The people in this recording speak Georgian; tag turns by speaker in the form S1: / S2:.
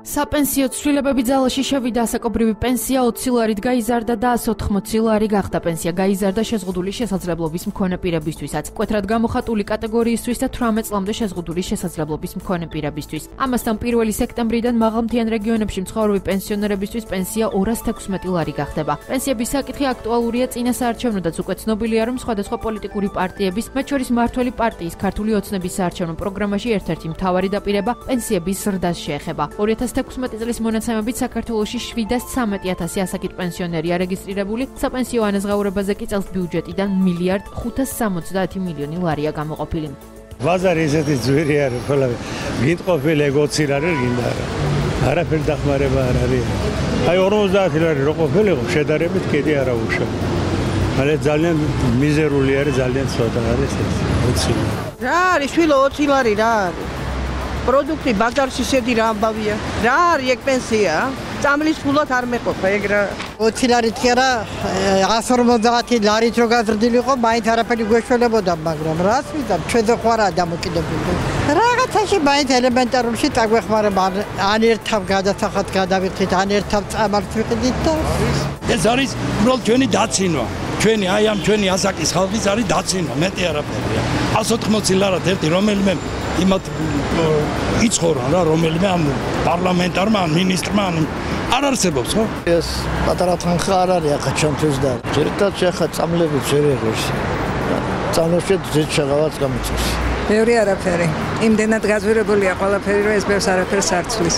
S1: საპენსიო ცვლილებები ძალაში შევიდა, ასაკობრივი პენსია 20 ლარით გაიზარდა და 180 ლარი გახდა. პენსია გაიზარდა შეზღუდული შესაძლებლობის მქონე პირებისთვისაც, მკვეთრად გამოხატული კატეგორიისთვის და 18 წლამდე შეზღუდული შესაძლებლობის მქონე პირებისთვის. ამასთან 1 სექტემბრიდან მაღალმთიან რეგიონებში მცხოვრები პენსიონერებისთვის პენსია 216 ლარი გახდება. პენსიების საკითხი აქტუალურია წინა საარჩევნოდაც, უკვე ცნობილია, რომ სხვადასხვა პოლიტიკური პარტიების, მათ შორის მმართველი პარტიის ქართული ოცნების საარჩევნო პროგრამაში ერთ-ერთი მთავარი დაპირება პენსიების ზრდას შეეხება. 2016 წლის მონაცემებით საქართველოში 713,000 ასაკით პენსიონერია რეგისტრირებული, საპენსიო ანაზღაურებაზე კი წელს ბიუჯეტიდან 1,570 მილიონი ლარია გამოყოფილი.
S2: ბაზარი ესეთი ძვირი არის, ყველა გიტყოფილი ეგოცი არის, გინდა არა. არაფერი დახმარება არ არის. აი 50 ლარი რო ყოფილიყო, შედარებით კიდე არა უშავ. ale ძალიან მიზერული არის, ძალიან ცოტა არის ეს 20 ლარი.
S3: რა არის შვილო 20 ლარი რა არის? პროდუქტი ბაზარში შედი რა ამბავია. რა არის ეგ პენსია? წამლის ფულად არ მეყოფა ეგ რა.
S4: 20 ლარით კი არა 150 ლარით რო გაზრდილიყო, მაინც არაფერი გვეშველებოდა, მაგრამ რას ვიზამ, ჩვენ და ხوارა დამოკიდებული. რაღაცაში მაინც ელემენტარულში წაგვეხმარება, ან ერთავ გადასახად გადავიხდით, ან ერთავ წამალს ვიყიდით და
S5: ეს არის უბრალოდ ჩვენი დაცინვა. ჩვენი აი ამ ჩვენი ასაკის ხალხის არის დაცინვა, მეტი არაფერია. 180 ლარად ერთი რომელიმე იმათ იცხოვრა რა, რომელიმე ამ პარლამენტარმა, მინისტრმა არ არსებობს, ხო?
S6: ეს პატარა თანხა არ არის ახლა ჩვენთვის და ერთად შეხა წამლებით ვერ იღებს. წამლებში ძეთ შეღავაც გამოწეს.
S7: ბევრი არაფერი. იმდენად გაზვირებულია ყველაფერი, რომ ეს ბევრს არაფერს არ ცვლის.